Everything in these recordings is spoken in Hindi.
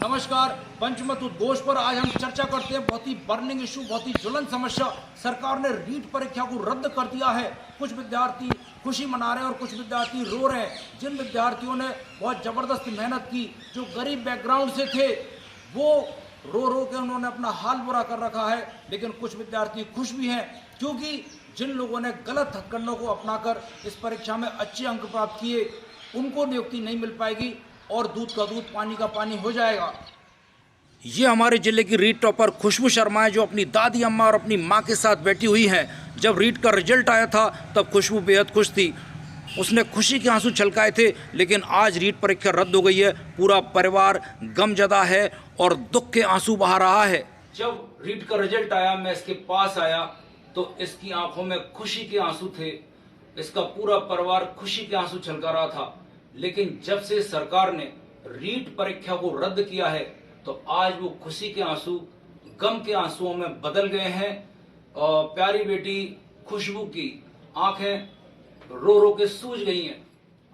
नमस्कार। पंचमत उद्घोष पर आज हम चर्चा करते हैं। बहुत ही बर्निंग इशू, बहुत ही ज्वलन समस्या। सरकार ने रीट परीक्षा को रद्द कर दिया है। कुछ विद्यार्थी खुशी मना रहे हैं और कुछ विद्यार्थी रो रहे हैं। जिन विद्यार्थियों ने बहुत जबरदस्त मेहनत की, जो गरीब बैकग्राउंड से थे, वो रो रो के उन्होंने अपना हाल बुरा कर रखा है। लेकिन कुछ विद्यार्थी खुश भी हैं, क्योंकि जिन लोगों ने गलत हथकंडों को अपनाकर इस परीक्षा में अच्छे अंक प्राप्त किए, उनको नियुक्ति नहीं मिल पाएगी और दूध का दूध पानी का पानी हो जाएगा। ये हमारे जिले की रीट टॉपर खुशबू शर्मा है, जो अपनी दादी अम्मा और अपनी माँ के साथ बैठी हुई हैं। जब रीट का रिजल्ट आया था तब खुशबू बेहद खुश थी। उसने खुशी के आंसू छलकाए थे। लेकिन आज रीट परीक्षा रद्द हो गई है। पूरा परिवार गमजदा है और दुख के आंसू बहा रहा है। जब रीट का रिजल्ट आया, मैं इसके पास आया तो इसकी आंखों में खुशी के आंसू थे। इसका पूरा परिवार खुशी के आंसू छलका रहा था। लेकिन जब से सरकार ने रीट परीक्षा को रद्द किया है तो आज वो खुशी के आंसू गम के आंसुओं में बदल गए हैं। और प्यारी बेटी खुशबू की आंखें रो रो के सूज गई हैं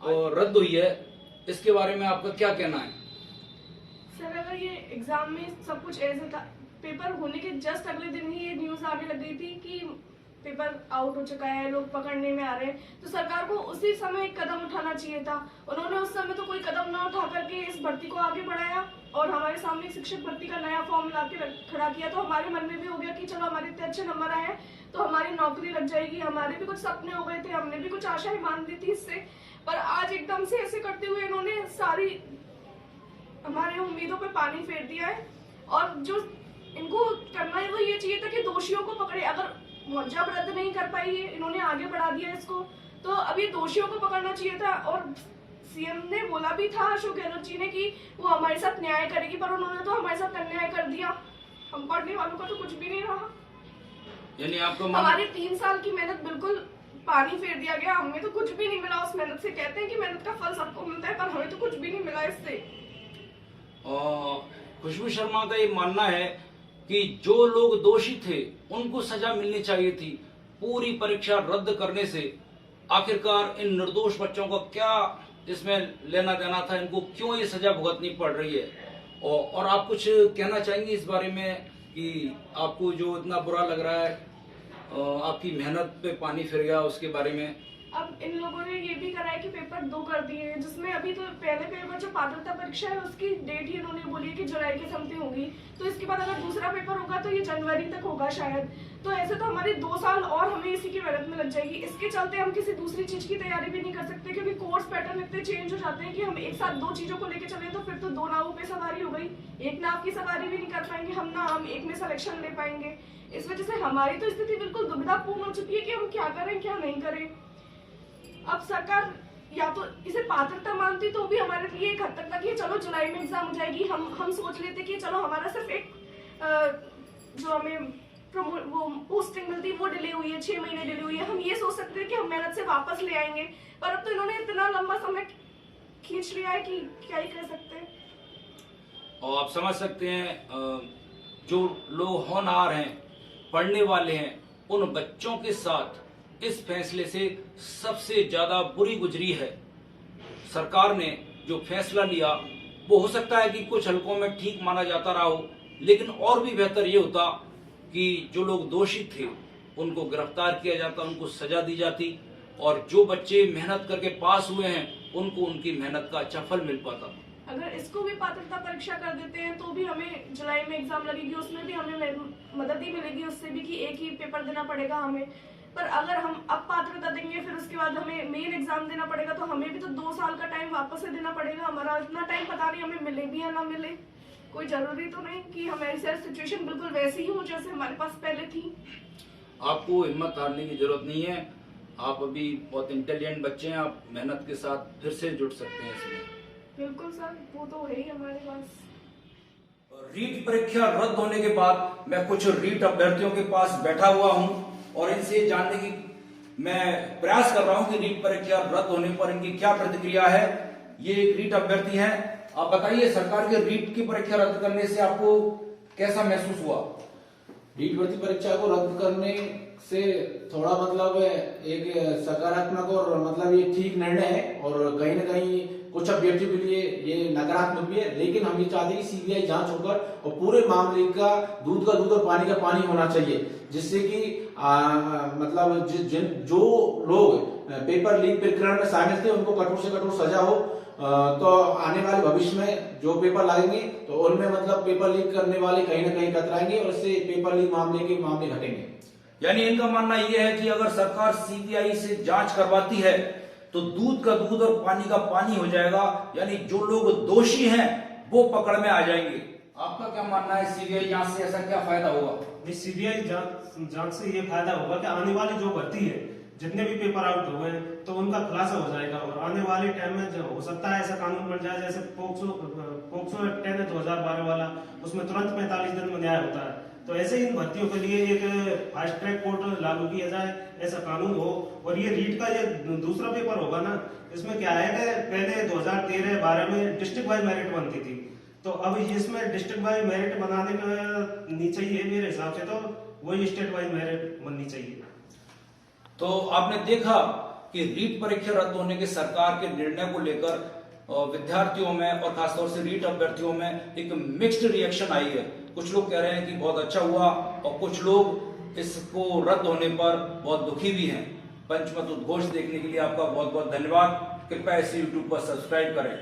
और रद्द हुई है। इसके बारे में आपका क्या कहना है? सर, अगर ये एग्जाम में सब कुछ ऐसे था, पेपर होने के जस्ट अगले दिन ही ये न्यूज आने लग गई थी कि पेपर आउट हो चुका है, लोग पकड़ने में आ रहे हैं, तो सरकार को उसी समय एक कदम उठाना चाहिए था। उन्होंने उस समय तो कोई कदम ना उठा करके इस भर्ती को आगे बढ़ाया और हमारे सामने शिक्षक भर्ती का नया फॉर्म ला के खड़ा किया। तो हमारे मन में भी हो गया कि चलो हमारे इतने अच्छे नंबर आए हैं तो हमारी नौकरी लग जाएगी। हमारे भी कुछ सपने हो गए थे, हमने भी कुछ आशाएं मान ली थी इससे। पर आज एकदम से ऐसे करते हुए इन्होंने सारी हमारे उम्मीदों पे पानी फेर दिया है। और जो इनको करना है वो ये चाहिए था कि दोषियों को पकड़े। अगर जब रद्द नहीं कर पाई, इन्होंने आगे बढ़ा दिया इसको, तो अभी दोषियों को पकड़ना चाहिए था। और सीएम ने बोला भी था, अशोक गहलोत जी ने, कि वो हमारे साथ न्याय करेगी, पर उन्होंने तो हमारे साथ अन्याय कर दिया। हम पढ़ने वालों का तो कुछ भी नहीं रहा। यानी आपको हमारी 3 साल की मेहनत बिल्कुल पानी फेर दिया गया। हमें तो कुछ भी नहीं मिला उस मेहनत से। कहते हैं कि मेहनत का फल सबको मिलता है, पर हमें तो कुछ भी नहीं मिला इससे। खुशबू शर्मा का ये मानना है कि जो लोग दोषी थे उनको सजा मिलनी चाहिए थी। पूरी परीक्षा रद्द करने से आखिरकार इन निर्दोष बच्चों का क्या इसमें लेना देना था? इनको क्यों ये सजा भुगतनी पड़ रही है? और आप कुछ कहना चाहेंगे इस बारे में कि आपको जो इतना बुरा लग रहा है, आपकी मेहनत पे पानी फिर गया, उसके बारे में? अब इन लोगों ने ये भी करा है कि पेपर 2 कर दिए हैं, जिसमें अभी तो पहले पेपर जो पात्रता परीक्षा है उसकी डेट ही इन्होंने बोली है कि जुलाई के समथिंग होगी। तो इसके बाद अगर दूसरा पेपर होगा तो ये जनवरी तक होगा शायद। तो ऐसे तो हमारे 2 साल और हमें इसी की मेहनत में लग जाएगी। इसके चलते हम किसी दूसरी चीज की तैयारी भी नहीं कर सकते, क्योंकि कोर्स पैटर्न इतने चेंज हो जाते हैं कि हम एक साथ 2 चीजों को लेकर चले तो फिर तो 2 नावों पे सवारी हो गई। एक नाव की सवारी भी नहीं कर पाएंगे हम, ना हम एक में सिलेक्शन ले पाएंगे। इस वजह से हमारी तो स्थिति बिल्कुल दुविधापूर्ण हो चुकी है कि हम क्या करें क्या नहीं करें। अब सरकार या तो इसे पात्रता मानती तो भी हमारे लिए एक हद तक था कि चलो जुलाई में एग्जाम हो जाएगी। हम सोच लेते कि चलो हमारा सिर्फ एक जो हमें वो पोस्टिंग मिलती वो डिले हुई है, 6 महीने डिले हुई है। हम ये सोच सकते हैं कि हम मेहनत से वापस ले आएंगे, पर अब तो इन्होंने इतना लंबा समय खींच लिया है कि क्या ही कर सकते हैं। और आप समझ सकते हैं, जो लोग होनहार हैं, पढ़ने वाले हैं, उन बच्चों के साथ इस फैसले से सबसे ज्यादा बुरी गुजरी है। सरकार ने जो फैसला लिया वो हो सकता है कि कुछ हलकों में ठीक माना जाता रहा हो, लेकिन और भी बेहतर ये होता कि जो लोग दोषी थे उनको गिरफ्तार किया जाता, उनको सजा दी जाती, और जो बच्चे मेहनत करके पास हुए हैं उनको उनकी मेहनत का अच्छा फल मिल पाता। अगर इसको भी पात्रता परीक्षा कर देते हैं तो भी हमें जुलाई में एग्जाम लगेगी, उसमें भी हमें मदद ही मिलेगी उससे भी, कि एक ही पेपर देना पड़ेगा हमें। पर अगर हम अब पात्रता देंगे फिर उसके बाद हमें मेन एग्जाम देना पड़ेगा, तो हमें भी तो 2 साल का टाइम वापस से देना पड़ेगा। हमारा इतना टाइम पता नहीं हमें मिले भी या ना मिले। कोई जरूरी तो नहीं कि हमारी सिचुएशन बिल्कुल वैसी ही हो जैसे हमारे पास पहले थी। आपको हिम्मत हारने की जरूरत नहीं है। आप अभी बहुत इंटेलिजेंट बच्चे हैं, आप मेहनत के साथ फिर से जुड़ सकते हैं इसमें। बिल्कुल सर, वो तो है ही हमारे पास। रीट परीक्षा रद्द होने के बाद मैं कुछ रीट अभ्यर्थियों के पास बैठा हुआ हूं और इनसे जानने की मैं प्रयास कर रहा हूं कि रीट परीक्षा रद्द होने पर इनकी क्या प्रतिक्रिया है। ये एक रीट अभ्यर्थी है। आप बताइए, सरकार के रीट की परीक्षा रद्द करने से आपको कैसा महसूस हुआ? रीट भर्ती परीक्षा को रद्द करने से थोड़ा मतलब एक सकारात्मक और मतलब ये ठीक निर्णय है, और कहीं ना कहीं कुछ अभ्यर्थियों के लिए ये नकारात्मक भी है, लेकिन हम ये चाहते हैं कि सीबीआई जांच होकर और पूरे मामले का दूध और पानी का पानी होना चाहिए, जिससे कि मतलब जो लोग पेपर लीक प्रकरण में शामिल थे उनको कठोर से कठोर सजा हो। तो आने वाले भविष्य में जो पेपर लगेंगे तो उनमें मतलब पेपर लीक करने वाले कहीं ना कहीं कतराएंगे और इससे पेपर लीक मामले घटेंगे। यानी इनका मानना यह है कि अगर सरकार सीबीआई से जांच करवाती है तो दूध का दूध और पानी का पानी हो जाएगा, यानी जो लोग दोषी हैं वो पकड़ में आ जाएंगे। आपका क्या मानना है, सीबीआई जांच से ऐसा क्या फायदा होगा? सीबीआई जांच से ये फायदा होगा कि आने वाली जो भर्ती है, जितने भी पेपर आउट हुए हैं तो उनका खुलासा हो जाएगा और आने वाले टाइम में जो हो सकता है ऐसा कानून बन जाए जैसे पोक्सो एक्ट है 2012 वाला, उसमें तुरंत 45 दिन में न्याय होता है। तो ऐसे ही इन भर्तियों के लिए एक फास्ट ट्रैक कोर्ट लागू किया जाए, ऐसा कानून हो। और ये रीट का ये दूसरा पेपर होगा ना, इसमें क्या है कि पहले 2013-12 में डिस्ट्रिक्ट वाइज मेरिट बनती थी, तो अब इसमें डिस्ट्रिक्ट वाइज मेरिट बनाने नहीं चाहिए मेरे हिसाब से, तो वही स्टेट वाइज मेरिट बननी चाहिए। तो आपने देखा कि रीट परीक्षा रद्द होने के सरकार के निर्णय को लेकर विद्यार्थियों में और खासतौर से रीट अभ्यर्थियों में एक मिक्स्ड रिएक्शन आई है। कुछ लोग कह रहे हैं कि बहुत अच्छा हुआ और कुछ लोग इसको रद्द होने पर बहुत दुखी भी हैं। पंचमत उद्घोष देखने के लिए आपका बहुत बहुत धन्यवाद। कृपया इसे यूट्यूब पर सब्सक्राइब करें।